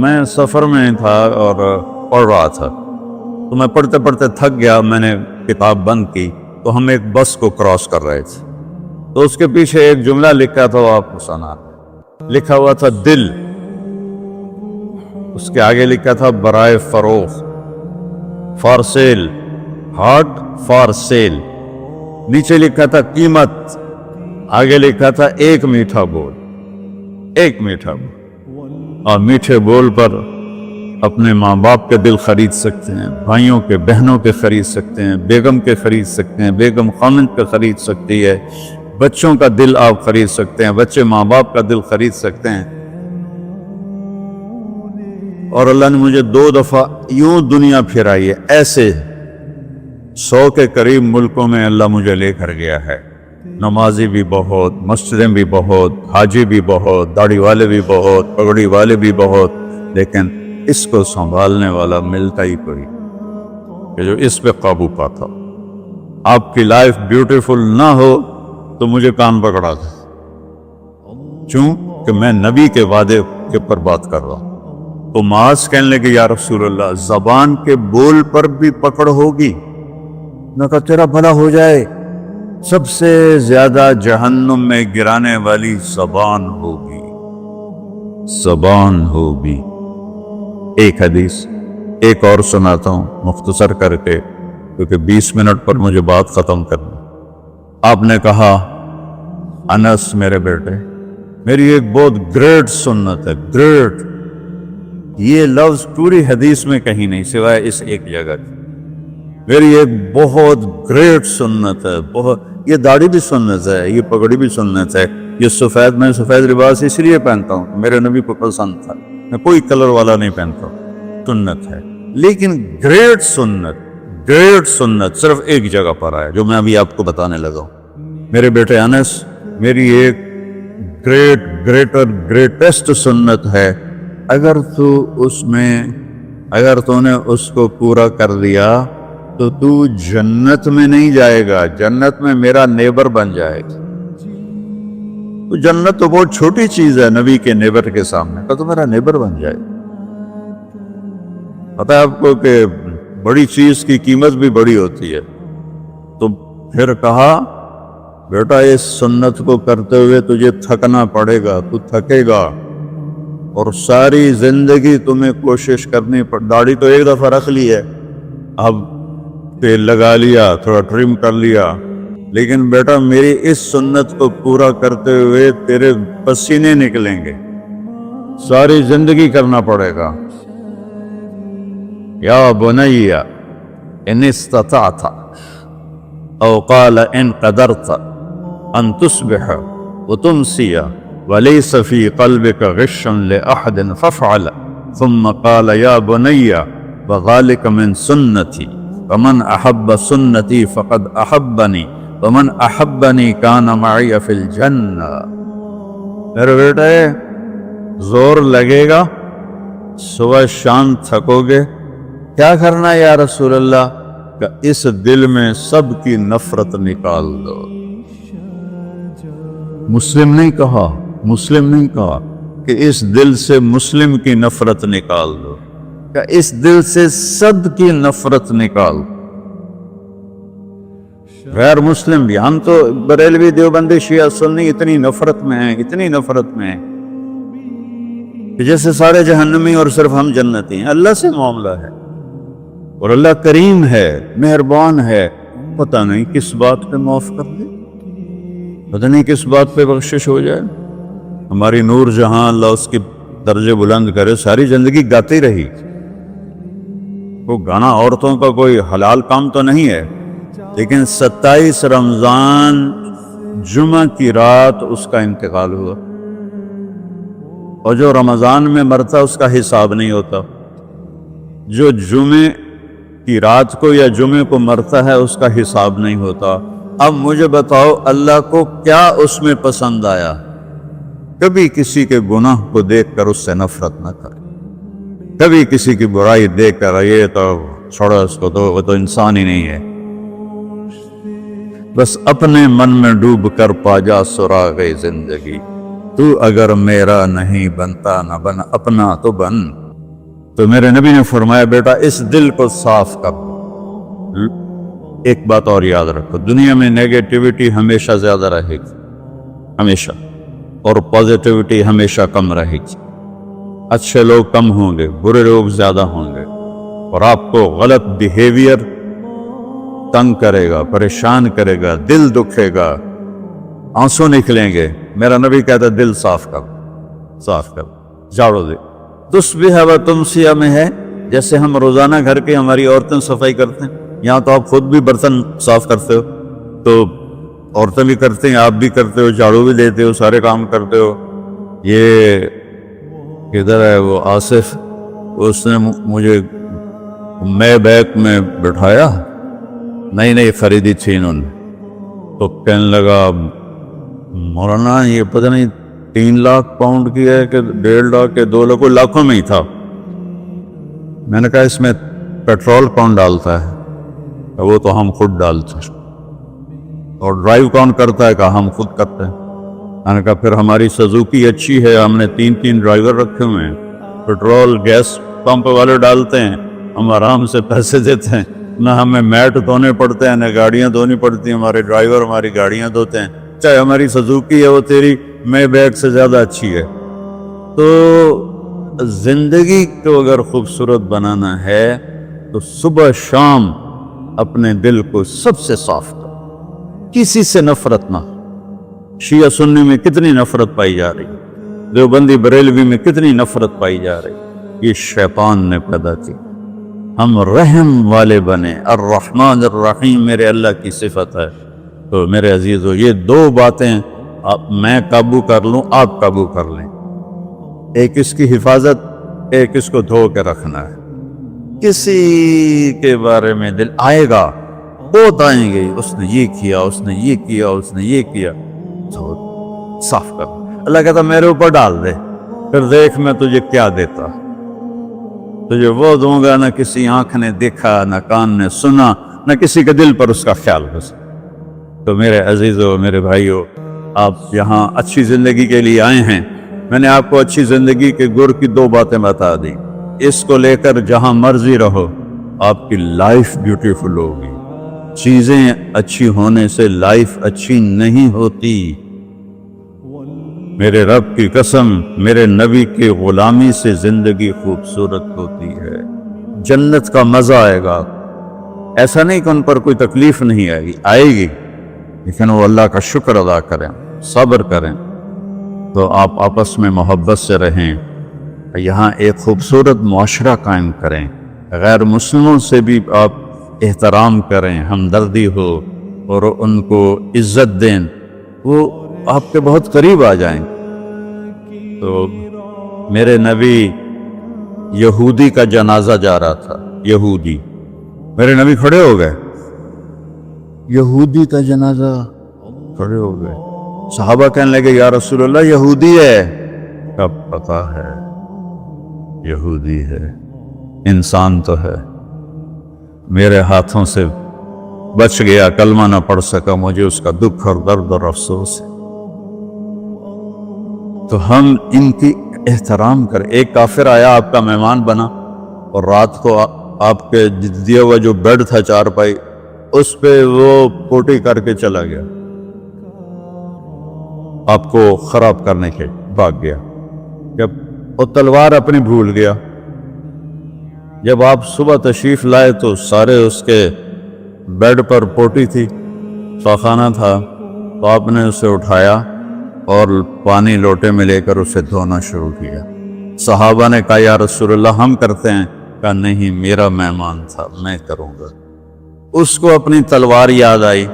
میں سفر میں تھا اور پڑھ رہا تھا، تو میں پڑھتے پڑھتے تھک گیا. میں نے کتاب بند کی تو ہم ایک بس کو کراس کر رہے تھے، تو اس کے پیچھے ایک جملہ لکھا تھا، وہ آپ کو سنا. لکھا ہوا تھا دل، اس کے آگے لکھا تھا برائے فروخت، for sale, heart for sale. نیچے لکھا تھا قیمت، آگے لکھا تھا ایک میٹھا بول. ایک میٹھا بول. اور میٹھے بول پر اپنے ماں باپ کے دل خرید سکتے ہیں، بھائیوں کے بہنوں کے خرید سکتے ہیں، بیگم کے خرید سکتے ہیں، بیگم خامند کے خرید سکتی ہے، بچوں کا دل آپ خرید سکتے ہیں، بچے ماں باپ کا دل خرید سکتے ہیں. اور اللہ نے مجھے 2 دفعہ یوں دنیا پھرائی ہے، ایسے 100 کے قریب ملکوں میں اللہ مجھے لے کر گیا ہے. نمازی بھی بہت، مسجدیں بھی بہت، حاجی بھی بہت، داڑھی والے بھی بہت، پگڑی والے بھی بہت، لیکن اس کو سنبھالنے والا ملتا ہی کوئی کہ جو اس پہ قابو پاتا. آپ کی لائف بیوٹیفل نہ ہو تو مجھے کان پکڑا تھا، کیوں کہ میں نبی کے وعدے کے پر بات کر رہا ہوں. تو معاذ کہنے لگے یا رسول اللہ، زبان کے بول پر بھی پکڑ ہوگی؟ میں کہا تیرا بھلا ہو جائے، سب سے زیادہ جہنم میں گرانے والی زبان ہوگی، زبان ہوگی. ایک حدیث ایک اور سناتا ہوں مختصر کر کے، کیونکہ 20 منٹ پر مجھے بات ختم کرنی. آپ نے کہا انس میرے بیٹے، میری ایک بہت گریٹ سنت ہے. گریٹ یہ لفظ پوری حدیث میں کہیں نہیں سوائے اس ایک جگہ کی. میری ایک بہت گریٹ سنت ہے. بہت، یہ داڑھی بھی سنت ہے، یہ پگڑی بھی سنت ہے، یہ سفید، میں سفید لباس اس لیے پہنتا ہوں میرے نبی کو پسند تھا. میں کوئی کلر والا نہیں پہنتا ہوں، سنت ہے. لیکن گریٹ سنت، گریٹ سنت صرف ایک جگہ پر آیا جو میں ابھی آپ کو بتانے لگا ہوں. میرے بیٹے انس، میری ایک گریٹ گریٹر گریٹسٹ سنت ہے. اگر تو نے اس کو پورا کر لیا تو جنت میں نہیں جائے گا، جنت میں میرا نیبر بن جائے گا. تو جنت تو بہت چھوٹی چیز ہے نبی کے نیبر کے سامنے، تو میرا نیبر بن جائے. پتہ ہے آپ کو کہ بڑی چیز کی قیمت بھی بڑی ہوتی ہے. تو پھر کہا بیٹا اس سنت کو کرتے ہوئے تجھے تھکنا پڑے گا، تو تھکے گا، اور ساری زندگی تمہیں کوشش کرنی پڑ. داڑھی تو ایک دفعہ رکھ لی ہے، اب تیل لگا لیا، تھوڑا ٹرم کر لیا، لیکن بیٹا میری اس سنت کو پورا کرتے ہوئے تیرے پسینے نکلیں گے، ساری زندگی کرنا پڑے گا. یا بنی ان استطعت او قال ان قدرت ان تصبح وتمسی وليس في قلبك غش لأحد فافعل. ثم قال يا بني وذلك من سنتي فمن أحب سنتي فقد أحبني ومن أحبني كان معي في الجنة. میرے بیٹے زور لگے گا، صبح شام تھکو گے، کیا کرنا یا رسول اللہ؟ کہ اس دل میں سب کی نفرت نکال دو. مسلم نہیں کہا، مسلم نہیں کہا کہ اس دل سے مسلم کی نفرت نکال دو، کہ اس دل سے سب کی نفرت نکال. غیر مسلم بھی، ہم تو بریلوی دیوبندی شیعہ سنی اتنی نفرت میں ہیں، اتنی نفرت میں ہیں کہ جیسے سارے جہنمی اور صرف ہم جنتی ہیں. اللہ سے معاملہ ہے، اور اللہ کریم ہے، مہربان ہے. پتہ نہیں کس بات پہ معاف کر دے، پتہ نہیں کس بات پہ بخشش ہو جائے. ہماری نور جہاں اللہ اس کی درجے بلند کرے، ساری زندگی گاتی رہی. وہ گانا عورتوں کا کوئی حلال کام تو نہیں ہے، لیکن 27 رمضان جمعہ کی رات اس کا انتقال ہوا، اور جو رمضان میں مرتا اس کا حساب نہیں ہوتا، جو جمعے کی رات کو یا جمعے کو مرتا ہے اس کا حساب نہیں ہوتا. اب مجھے بتاؤ اللہ کو کیا اس میں پسند آیا؟ کبھی کسی کے گناہ کو دیکھ کر اس سے نفرت نہ کرے، کبھی کسی کی برائی دیکھ کر یہ تو چھوڑو اس کو، تو وہ تو انسان ہی نہیں ہے. بس اپنے من میں ڈوب کر پا جا سراغِ زندگی. تو اگر میرا نہیں بنتا نہ بن اپنا تو بن. تو میرے نبی نے فرمایا بیٹا اس دل کو صاف کر دو۔ ایک بات اور یاد رکھو، دنیا میں نیگیٹیوٹی ہمیشہ زیادہ رہے گی، ہمیشہ، اور پازیٹیوٹی ہمیشہ کم رہے گی۔ اچھے لوگ کم ہوں گے، برے لوگ زیادہ ہوں گے، اور آپ کو غلط بیہیویئر تنگ کرے گا، پریشان کرے گا، دل دکھے گا، آنسو نکلیں گے۔ میرا نبی کہتا ہے دل صاف کر، صاف کر، جھاڑو دے۔ تصبح و تمسیہ میں ہے جیسے ہم روزانہ گھر کے ہماری عورتیں صفائی کرتے ہیں، یہاں تو آپ خود بھی برتن صاف کرتے ہو، تو عورتیں بھی کرتے ہیں، آپ بھی کرتے ہو، جھاڑو بھی دیتے ہو، سارے کام کرتے ہو۔ یہ کدھر ہے وہ آصف، اس نے مجھے میں بیک میں بٹھایا، نئی خریدی تھی انہوں نے، تو کہنے لگا مولانا یہ پتہ نہیں 3 لاکھ پاؤنڈ کی ہے کہ 1.5 لاکھ کے 2 لاکھ، لاکھوں میں ہی تھا۔ میں نے کہا اس میں پیٹرول کون ڈالتا ہے؟ وہ تو ہم خود ڈالتے ہیں۔ اور ڈرائیو کون کرتا ہے؟ کہا ہم خود کرتے ہیں۔ میں نے کہا پھر ہماری سزوکی اچھی ہے، ہم نے 3 ڈرائیور رکھے ہوئے ہیں، پیٹرول گیس پمپ والے ڈالتے ہیں، ہم آرام سے پیسے دیتے ہیں، نہ ہمیں میٹ دھونے پڑتے ہیں، نہ گاڑیاں دھونی پڑتی ہیں، ہمارے ڈرائیور ہماری گاڑیاں دھوتے ہیں، چاہے ہماری سزوکی ہے وہ تیری میں بیگ سے زیادہ اچھی ہے۔ تو زندگی کو اگر خوبصورت بنانا ہے تو صبح شام اپنے دل کو سب سے صاف کرو، کسی سے نفرت نہ۔ شیعہ سنی میں کتنی نفرت پائی جا رہی، دیوبندی بریلوی میں کتنی نفرت پائی جا رہی، یہ شیطان نے پیدا کی۔ ہم رحم والے بنے، الرحمن الرحیم میرے اللہ کی صفت ہے۔ تو میرے عزیزو یہ 2 باتیں میں قابو کر لوں، آپ قابو کر لیں، ایک اس کی حفاظت، ایک اس کو دھو کے رکھنا ہے۔ کسی کے بارے میں دل آئے گا، بہت آئیں گے، اس نے یہ کیا، اس نے یہ کیا، اس نے یہ کیا، تو صاف کر۔ اللہ کہتا میرے اوپر ڈال دے، پھر دیکھ میں تجھے کیا دیتا، تجھے وہ دوں گا نہ کسی آنکھ نے دیکھا، نہ کان نے سنا، نہ کسی کے دل پر اس کا خیال بس۔ تو میرے عزیزو، میرے بھائیو، آپ یہاں اچھی زندگی کے لیے آئے ہیں۔ میں نے آپ کو اچھی زندگی کے گر کی 2 باتیں بتا دی، اس کو لے کر جہاں مرضی رہو، آپ کی لائف بیوٹیفل ہوگی۔ چیزیں اچھی ہونے سے لائف اچھی نہیں ہوتی۔ میرے رب کی قسم، میرے نبی کی غلامی سے زندگی خوبصورت ہوتی ہے، جنت کا مزہ آئے گا۔ ایسا نہیں کہ ان پر کوئی تکلیف نہیں آئے گی، آئے گی، لیکن وہ اللہ کا شکر ادا کریں، صبر کریں۔ تو آپ آپس میں محبت سے رہیں، یہاں ایک خوبصورت معاشرہ قائم کریں، غیر مسلموں سے بھی آپ احترام کریں، ہمدردی ہو اور ان کو عزت دیں، وہ آپ کے بہت قریب آ جائیں۔ تو میرے نبی یہودی کا جنازہ جا رہا تھا، یہودی، میرے نبی کھڑے ہو گئے، یہودی کا جنازہ، کھڑے ہو گئے۔ صحابہ کہنے لگے یا رسول اللہ یہودی ہے، کب پتا ہے یہودی ہے، انسان تو ہے، میرے ہاتھوں سے بچ گیا، کلمہ نہ پڑھ سکا، مجھے اس کا دکھ اور درد اور افسوس ہے۔ تو ہم ان کی احترام کریں۔ ایک کافر آیا، آپ کا مہمان بنا، اور رات کو آپ کے دیا ہوا جو بیڈ تھا چارپائی، اس پہ وہ پوٹی کر کے چلا گیا، آپ کو خراب کرنے کے بھاگ گیا، جب وہ تلوار اپنی بھول گیا۔ جب آپ صبح تشریف لائے تو سارے اس کے بیڈ پر پوٹی تھی، خانہ تھا، تو آپ نے اسے اٹھایا اور پانی لوٹے میں لے کر اسے دھونا شروع کیا۔ صحابہ نے کہا یا رسول اللہ ہم کرتے ہیں، کہا نہیں، میرا مہمان تھا، میں کروں گا۔ اس کو اپنی تلوار یاد آئی،